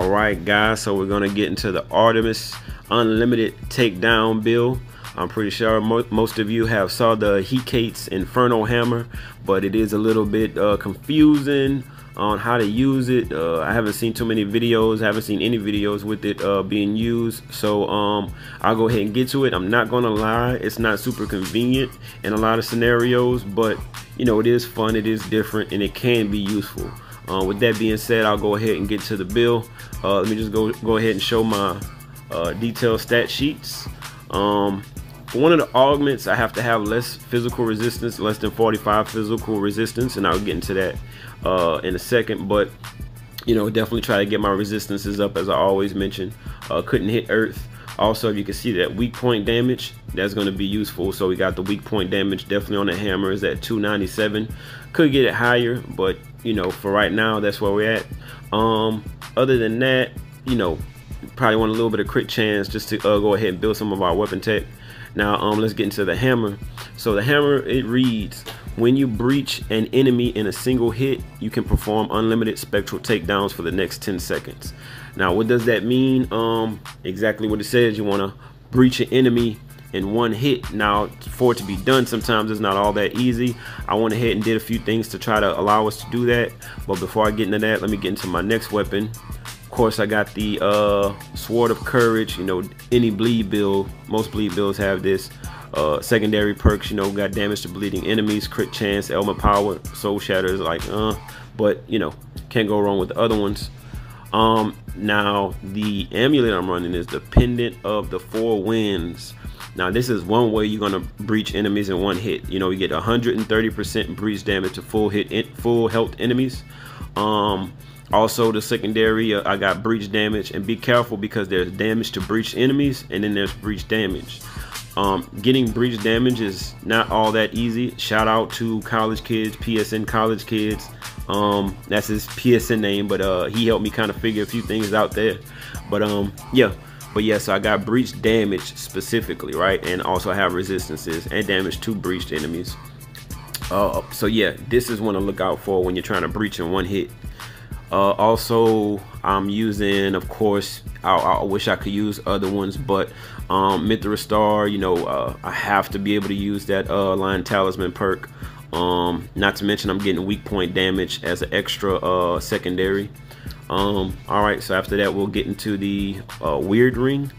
All right, guys, so we're gonna get into the Artemis Unlimited Takedown build. I'm pretty sure most of you have saw the Hecate's Inferno Hammer, but it is a little bit confusing on how to use it. I haven't seen too many videos, haven't seen any videos with it being used, so I'll go ahead and get to it. I'm not gonna lie, it's not super convenient in a lot of scenarios, but you know, it is fun, it is different, and it can be useful. With that being said, I'll go ahead and get to the build. Let me just go ahead and show my detailed stat sheets. For one of the augments, I have to have less physical resistance, less than 45 physical resistance, and I'll get into that in a second. But you know, definitely try to get my resistances up, as I always mention. Couldn't hit earth. Also, you can see that weak point damage, that's going to be useful. So we got the weak point damage definitely on the hammer is at 297. Could get it higher, but you know, for right now, that's where we're at. Other than that, you know, probably want a little bit of crit chance just to go ahead and build some of our weapon tech. Now let's get into the hammer. So the hammer, it reads, when you breach an enemy in a single hit, you can perform unlimited spectral takedowns for the next 10 seconds. Now what does that mean? Exactly what it says. You want to breach an enemy in one hit. Now for it to be done, sometimes it's not all that easy. I went ahead and did a few things to try to allow us to do that, but before I get into that, let me get into my next weapon. Of course, I got the Sword of Courage. You know, any bleed build, most bleed builds have this. Secondary perks, you know, got damage to bleeding enemies, crit chance, element power, soul shatter is like but you know, can't go wrong with the other ones. Now the amulet I'm running is the Pendant of the Four Winds. Now this is one way you're gonna breach enemies in one hit. You know, you get 130% breach damage to full health enemies. Also the secondary, I got breach damage, and be careful because there's damage to breach enemies and then there's breach damage. Getting breach damage is not all that easy. Shout out to Collegekids, PSN Collegekids. That's his PSN name, but he helped me kind of figure a few things out there. But yeah, so I got breach damage specifically, right? And also I have resistances and damage to breached enemies. So yeah, this is one to look out for when you're trying to breach in one hit. Also, I'm using, of course, I wish I could use other ones, but Mithra Star, you know, I have to be able to use that Lion Talisman perk. Not to mention I'm getting weak point damage as an extra secondary. All right, so after that we'll get into the Weird Ring.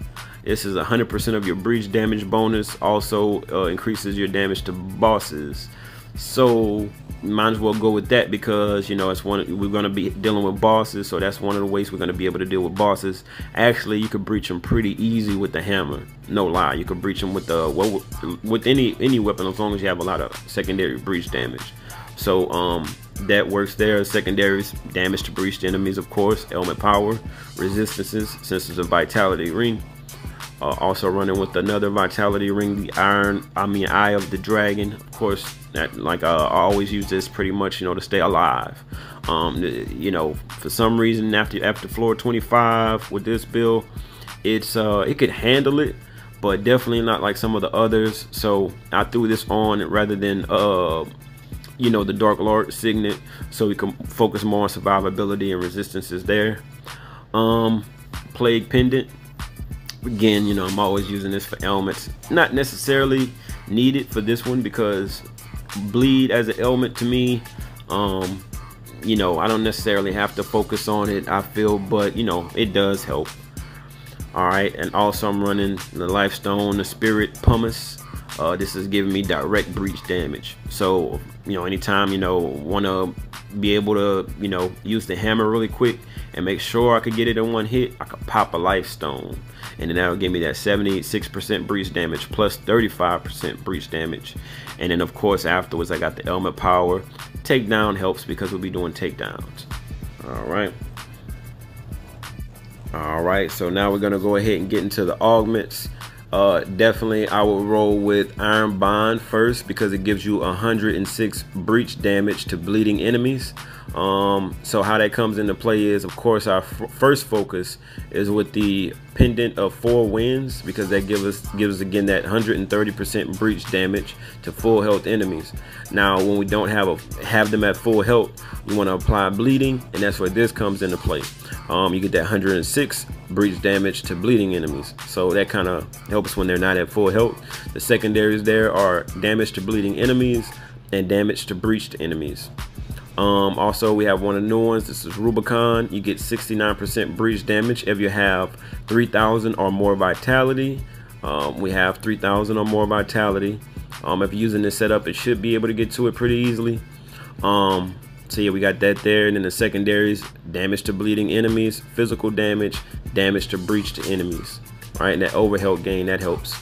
This is 100% of your breach damage bonus. Also increases your damage to bosses. So might as well go with that because, you know, it's we're going to be dealing with bosses, so that's one of the ways we're going to be able to deal with bosses. Actually, you could breach them pretty easy with the hammer. No lie, you could breach them with with any weapon as long as you have a lot of secondary breach damage. So that works there. Secondaries, damage to breached enemies, of course, element power, resistances, since it's a vitality ring. Also running with another vitality ring, the Eye of the Dragon. Of course, that, like I always use this pretty much, you know, to stay alive. You know, for some reason after floor 25 with this build, it could handle it, but definitely not like some of the others. So I threw this on rather than you know, the Dark Lord Signet, so we can focus more on survivability and resistances there. Plague Pendant. Again, you know, I'm always using this for elements. Not necessarily needed for this one because bleed as an element to me, you know, I don't necessarily have to focus on it, I feel, but you know, it does help. All right, and also I'm running the Lifestone, the Spirit Pumice. This is giving me direct breach damage. So, you know, anytime, you know, want to be able to, you know, use the hammer really quick and make sure I could get it in one hit, I could pop a Lifestone, and then that'll give me that 76% breach damage plus 35% breach damage. And then of course afterwards I got the element power. Takedown helps because we'll be doing takedowns. All right, so now we're gonna go ahead and get into the augments. Definitely I will roll with Iron Bond first because it gives you 106 breach damage to bleeding enemies. So how that comes into play is, of course, our first focus is with the pendant of 4 winds, because that gives us again that 130% breach damage to full health enemies. Now when we don't have them at full health, we want to apply bleeding, and that's where this comes into play. You get that 106 breach damage to bleeding enemies, so that kind of helps when they're not at full health. The secondaries there are damage to bleeding enemies and damage to breached enemies. Also, we have one of the new ones. This is Rubicon. You get 69% breach damage if you have 3,000 or more vitality. We have 3,000 or more vitality. If you're using this setup, it should be able to get to it pretty easily. So yeah, we got that there. And then the secondaries: damage to bleeding enemies, physical damage, damage to breached enemies. Right, and that overhealth gain, that helps.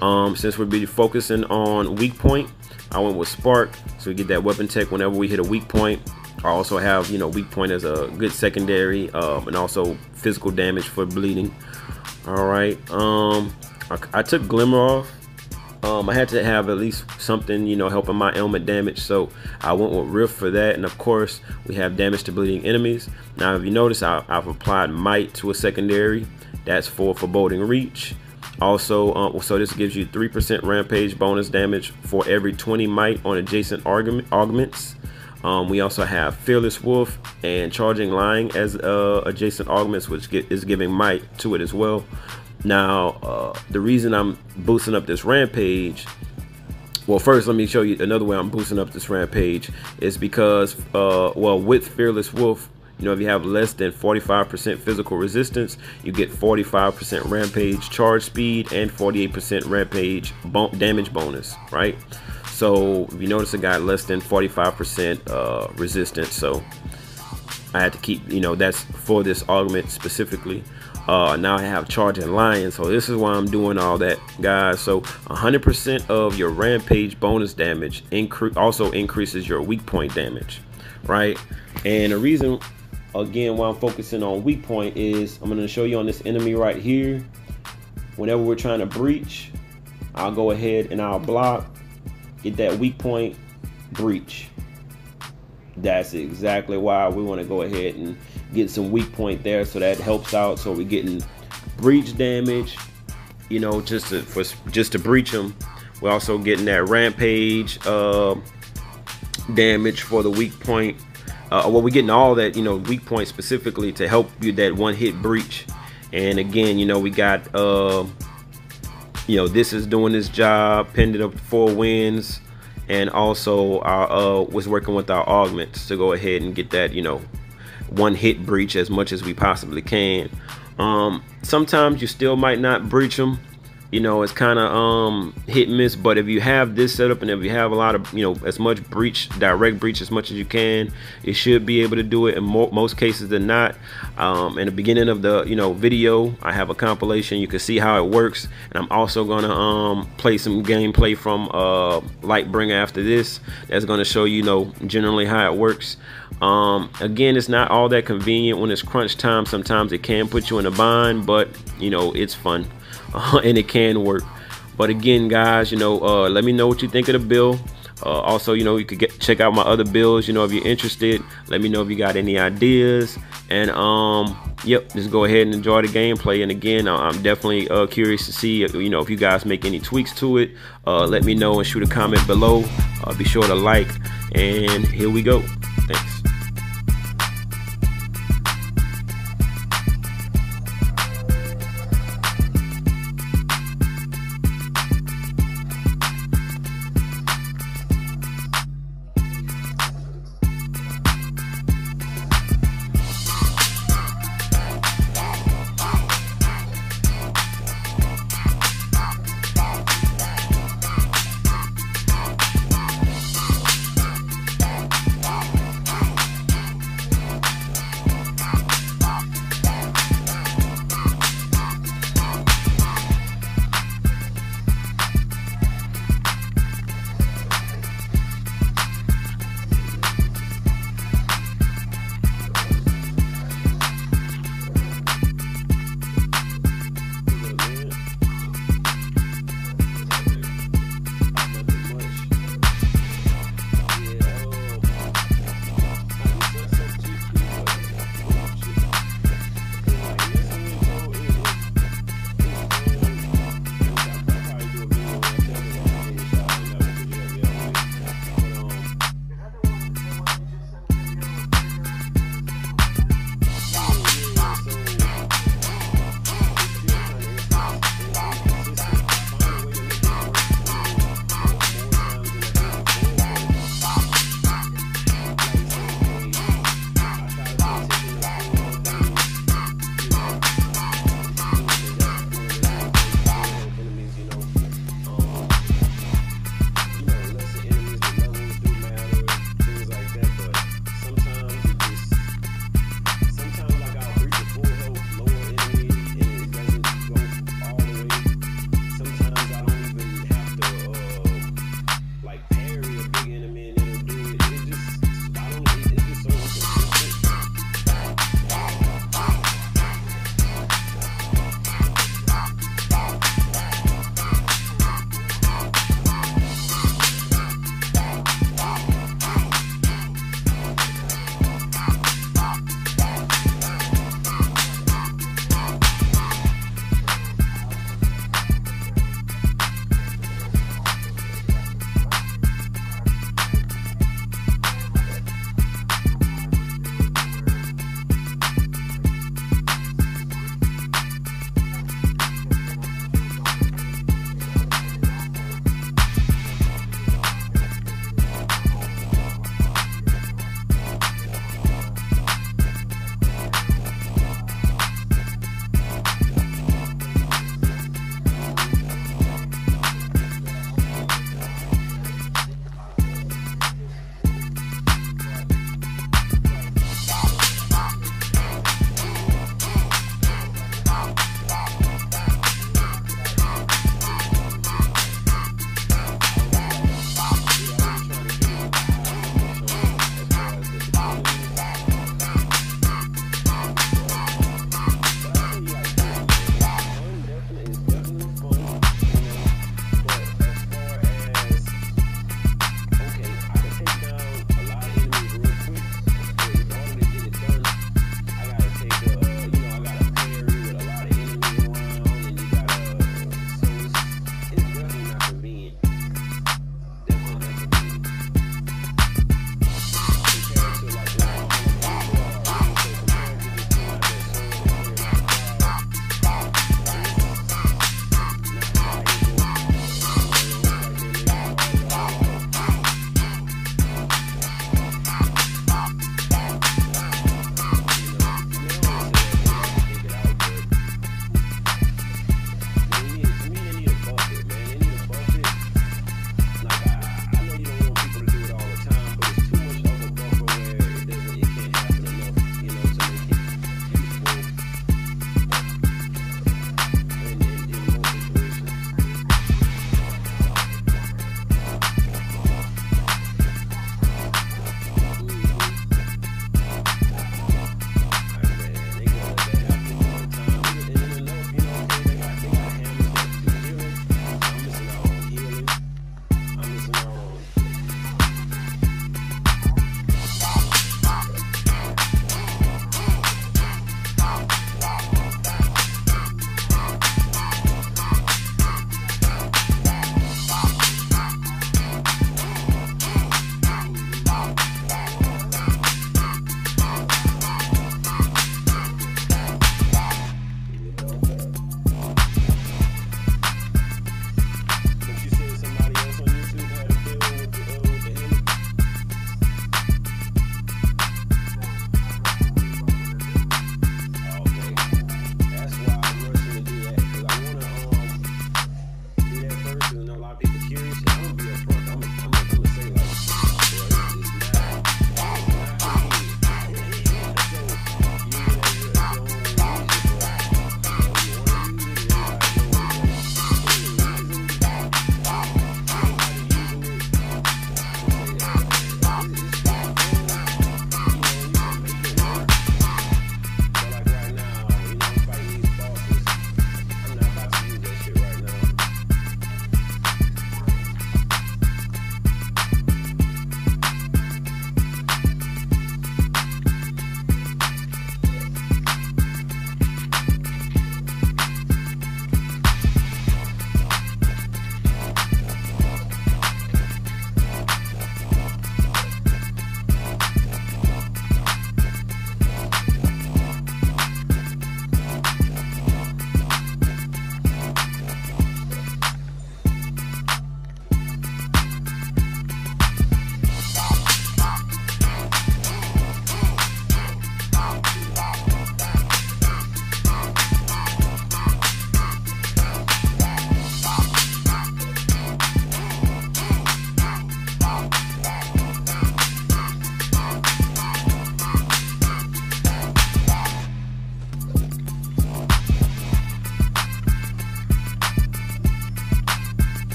Since we'll be focusing on weak point, I went with Spark, so we get that weapon tech whenever we hit a weak point. I also have, weak point as a good secondary, and also physical damage for bleeding. All right, I took Glimmer off. I had to have at least something, helping my ailment damage, so I went with Rift for that. And of course, we have damage to bleeding enemies. Now, if you notice, I've applied Might to a secondary. That's for Foreboding Reach. Also, so this gives you 3% rampage bonus damage for every 20 might on adjacent augments. We also have Fearless Wolf and Charging Lion as adjacent augments, which is giving might to it as well. Now, the reason I'm boosting up this rampage, well, first let me show you another way I'm boosting up this rampage, is because, well, with Fearless Wolf, if you have less than 45% physical resistance, you get 45% rampage charge speed and 48% rampage damage bonus, right? So if you notice, it got less than 45% resistance, so I had to keep, that's for this augment specifically. Now I have Charging Lion, so this is why I'm doing all that, guys. So 100% of your rampage bonus damage also increases your weak point damage, right? And the reason, again, why I'm focusing on weak point is I'm going to show you on this enemy right here. Whenever we're trying to breach, I'll go ahead and I'll block, get that weak point, breach. That's exactly why we want to go ahead and get some weak point there, so that helps out. So we're getting breach damage, just to breach them. We're also getting that rampage damage for the weak point. Well, we're getting all that, weak point specifically to help you that one hit breach. And again, we got this is doing this job, pendant up 4 wins, and also our was working with our augments to go ahead and get that one hit breach as much as we possibly can. Sometimes you still might not breach them, it's kind of hit and miss. But if you have this setup and if you have a lot of as much direct breach as much as you can, it should be able to do it in most cases than not. In the beginning of the video, I have a compilation. You can see how it works, and I'm also gonna play some gameplay from Lightbringer after this. That's gonna show generally how it works. Again, it's not all that convenient when it's crunch time. Sometimes it can put you in a bind, but it's fun. And it can work. But again, guys, let me know what you think of the build. Also, you could check out my other builds, if you're interested. Let me know if you got any ideas. And yep, just go ahead and enjoy the gameplay. And again, I'm definitely curious to see if you guys make any tweaks to it. Let me know and shoot a comment below. Be sure to like, and here we go. Thanks.